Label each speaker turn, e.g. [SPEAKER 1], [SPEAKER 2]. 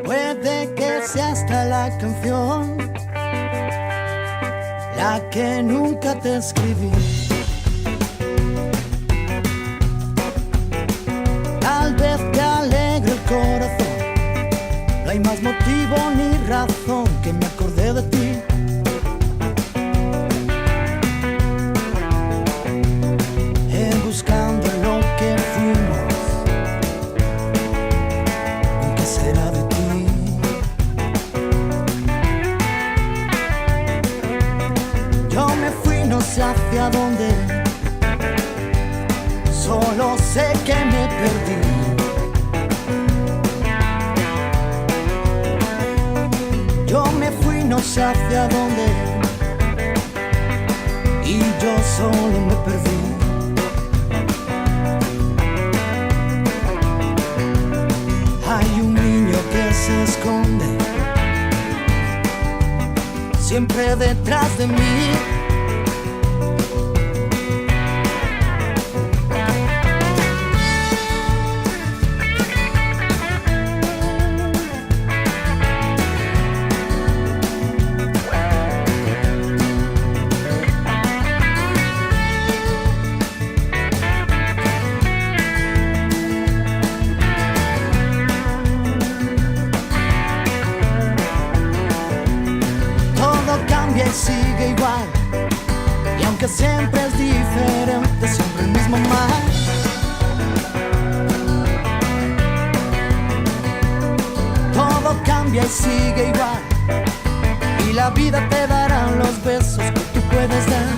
[SPEAKER 1] Puede que sea hasta la canción la que nunca te escribí. Tal vez te alegre el corazón, no hay más motivo ni razón que me acordé de ti. Buscando lo que fuimos, ¿qué será de ti? Yo me fui no sé hacia dónde, solo sé que me perdí. Yo me fui no sé hacia dónde y yo solo me perdí. Hay un niño que se esconde siempre detrás de mí. Y sigue igual, y aunque siempre es diferente, siempre el mismo mal. Todo cambia y sigue igual, y la vida te dará los besos que tú puedes dar.